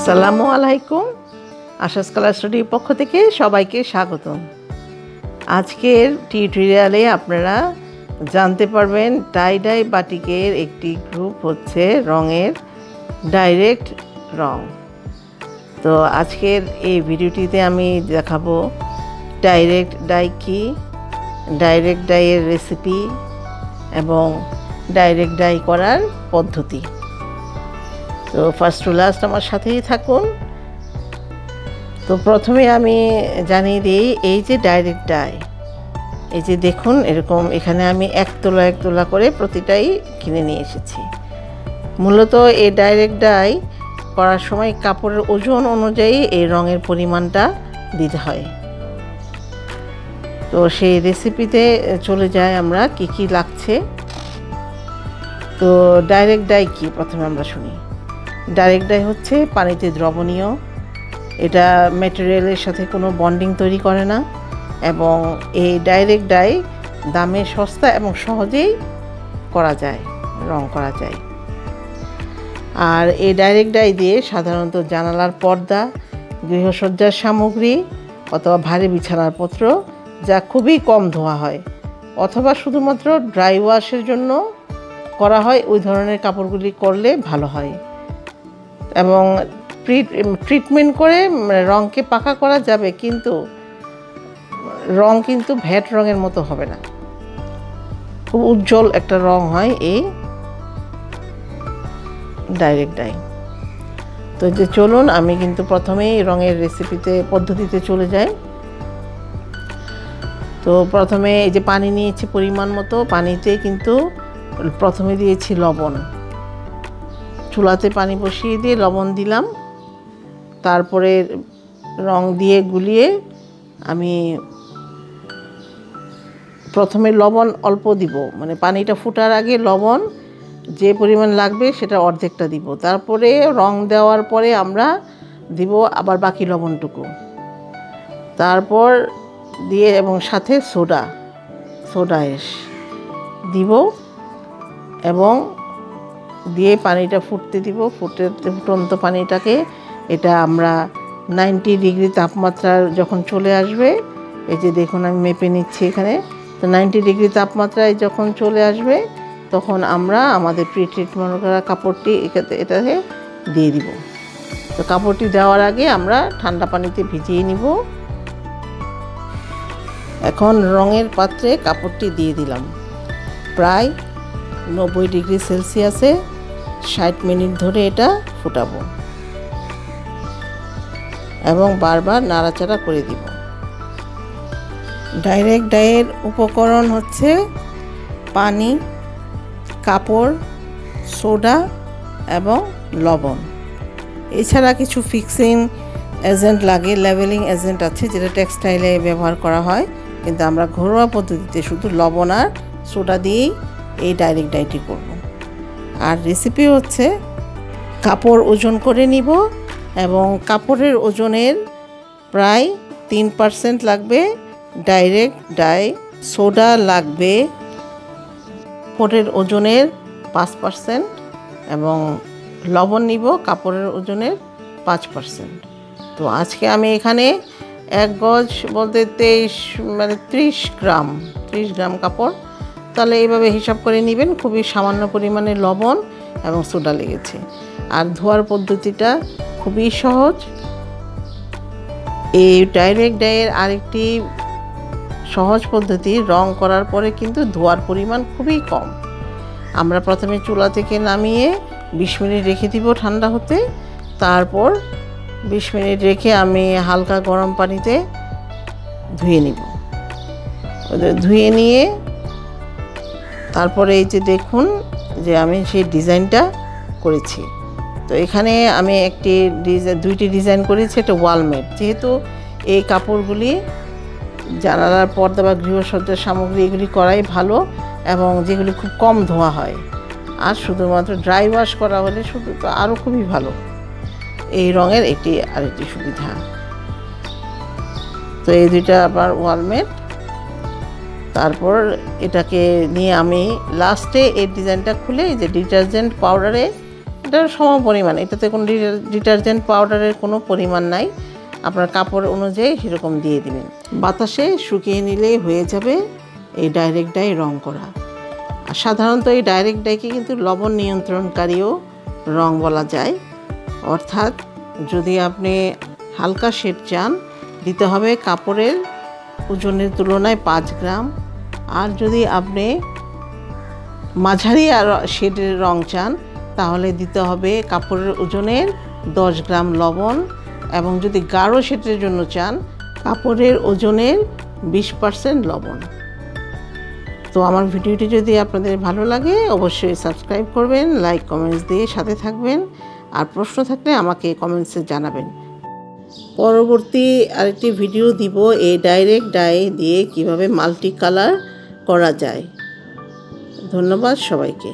আসসালামু আলাইকুম। আশাস কালার স্টুডিওর পক্ষ থেকে সবাইকে স্বাগতম। আজকের টিউটোরিয়ালে আপনারা জানতে পারবেন টাই-ডাই বাটিকের একটি গ্রুপ হচ্ছে রঙের ডাইরেক্ট রং। তো আজকের এই ভিডিওটিতে আমি দেখাবো ডাইরেক্ট ডাই কি, ডাইরেক্ট ডাইয়ের রেসিপি এবং ডাইরেক্ট ডাই করার পদ্ধতি। তো ফার্স্ট টু লাস্ট আমার সাথেই থাকুন। তো প্রথমে আমি জানিয়ে দিই, এই যে ডাইরেক্ট ডাই, এই যে দেখুন এরকম এখানে আমি এক তোলা করে প্রতিটাই কিনে নিয়ে এসেছি। মূলত এই ডাইরেক্ট ডাই করার সময় কাপড়ের ওজন অনুযায়ী এই রঙের পরিমাণটা দিতে হয়। তো সেই রেসিপিতে চলে যায় আমরা কি কি লাগছে। তো ডাইরেক্ট ডাই কি প্রথমে আমরা শুনি। ডাইরেক্ট ডাই হচ্ছে পানিতে দ্রবণীয়, এটা ম্যাটেরিয়ালের সাথে কোনো বন্ডিং তৈরি করে না এবং এই ডাইরেক্ট ডাই দামে সস্তা এবং সহজেই করা যায়, রং করা যায়। আর এই ডাইরেক্ট ডাই দিয়ে সাধারণত জানালার পর্দা, গৃহসজ্জার সামগ্রী অথবা ভারী বিছানার পত্র যা খুবই কম ধোয়া হয় অথবা শুধুমাত্র ড্রাই ওয়াশের জন্য করা হয়, ওই ধরনের কাপড়গুলি করলে ভালো হয়। এবং ট্রিটমেন্ট করে রঙকে পাকা করা যাবে, কিন্তু রং কিন্তু ভ্যাট রঙের মতো হবে না, খুব উজ্জ্বল একটা রং হয় এই ডাইরেক্ট ডাই। তো যে চলুন আমি কিন্তু প্রথমেই রঙের রেসিপিতে পদ্ধতিতে চলে যাই। তো প্রথমে এই যে পানি নিয়েছি পরিমাণ মতো, পানিতে কিন্তু প্রথমে দিয়েছি লবণ, চুলাতে পানি বসিয়ে দিয়ে লবণ দিলাম, তারপরে রং দিয়ে গুলিয়ে আমি প্রথমে লবণ অল্প দিব, মানে পানিটা ফুটার আগে লবণ যে পরিমাণ লাগবে সেটা অর্ধেকটা দিব, তারপরে রং দেওয়ার পরে আমরা দিব আবার বাকি লবণটুকু, তারপর দিয়ে এবং সাথে সোডা অ্যাশ দিব এবং দিয়ে পানিটা ফুটতে দিব। ফুটন্ত পানিটাকে এটা আমরা 90 ডিগ্রি তাপমাত্রা যখন চলে আসবে, এই যে দেখুন আমি মেপে নিচ্ছি এখানে, তো 90 ডিগ্রি তাপমাত্রায় যখন চলে আসবে তখন আমরা আমাদের প্রি ট্রিটমেন্ট করা কাপড়টি এটাতে দিয়ে দিব। তো কাপড়টি দেওয়ার আগে আমরা ঠান্ডা পানিতে ভিজিয়ে নিব। এখন রঙের পাত্রে কাপড়টি দিয়ে দিলাম, প্রায় 90 ডিগ্রি সেলসিয়াসে 60 মিনিট ধরে এটা ফুটাবো এবং বারবার নাড়াচাড়া করে দিব। ডাইরেক্ট ডাইয়ের উপকরণ হচ্ছে পানি, কাপড়, সোডা এবং লবণ। এছাড়া কিছু ফিক্সিং এজেন্ট লাগে, লেভেলিং এজেন্ট আছে যেটা টেক্সটাইলে ব্যবহার করা হয়, কিন্তু আমরা ঘরোয়া পদ্ধতিতে শুধু লবণ আর সোডা দিয়েই এই ডাইরেক্ট ডাইটি করব। আর রেসিপি হচ্ছে কাপড় ওজন করে নিব এবং কাপড়ের ওজনের প্রায় 3% লাগবে ডাইরেক্ট ডাই, সোডা লাগবে কাপড়ের ওজনের 5% এবং লবণ নিব কাপড়ের ওজনের 5%। তো আজকে আমি এখানে 1 গজ বলতে 30 গ্রাম কাপড়, তাহলে এইভাবে হিসাব করে নেবেন। খুবই সামান্য পরিমাণে লবণ এবং সোডা লেগেছে। আর ধোয়ার পদ্ধতিটা খুবই সহজ। এই ডাইরেক্ট ডাইয়ের আরেকটি সহজ পদ্ধতি, রং করার পরে কিন্তু ধোয়ার পরিমাণ খুবই কম। আমরা প্রথমে চুলা থেকে নামিয়ে 20 মিনিট রেখে দিব ঠান্ডা হতে, তারপর 20 মিনিট রেখে আমি হালকা গরম পানিতে ধুয়ে নিব। ধুয়ে নিয়ে তারপরে এই যে দেখুন যে আমি সেই ডিজাইনটা করেছি। তো এখানে আমি দুইটি ডিজাইন করেছি। এটা ওয়ালমেট, যেহেতু এই কাপড়গুলি জানালার পর্দা বা গৃহসজ্জার সামগ্রী এগুলি করাই ভালো এবং যেগুলি খুব কম ধোয়া হয়, আর শুধুমাত্র ড্রাই ওয়াশ করা হলে শুধু তো আরও খুবই ভালো। এই রঙের আরেকটি সুবিধা। তো এই দুইটা আবার ওয়ালমেট। তারপর এটাকে নিয়ে আমি লাস্টে এই ডিজাইনটা খুলে এই যে ডিটারজেন্ট পাউডারে এটার সমপরিমাণ, এটাতে কোনো ডিটারজেন্ট পাউডারের কোনো পরিমাণ নাই, আপনার কাপড় অনুযায়ী সেরকম দিয়ে দিবেন। বাতাসে শুকিয়ে নিলেই হয়ে যাবে এই ডাইরেক্ট ডাই রং করা। আর সাধারণত এই ডাইরেক্ট ডাইকে কিন্তু লবণ নিয়ন্ত্রণকারীও রং বলা যায়। অর্থাৎ যদি আপনি হালকা শেড চান দিতে হবে কাপড়ের ওজনের তুলনায় 5 গ্রাম, আর যদি আপনি মাঝারি আর শেডের রং চান তাহলে দিতে হবে কাপড়ের ওজনের 10 গ্রাম লবণ, এবং যদি গাঢ় শেডের জন্য চান কাপড়ের ওজনের 20% লবণ। তো আমার ভিডিওটি যদি আপনাদের ভালো লাগে অবশ্যই সাবস্ক্রাইব করবেন, লাইক কমেন্টস দিয়ে সাথে থাকবেন, আর প্রশ্ন থাকলে আমাকে কমেন্টসে জানাবেন। পরবর্তী আরেকটি ভিডিও দিব এই ডাইরেক্ট ডাই দিয়ে কিভাবে মাল্টি কালার করা যায়। ধন্যবাদ সবাইকে।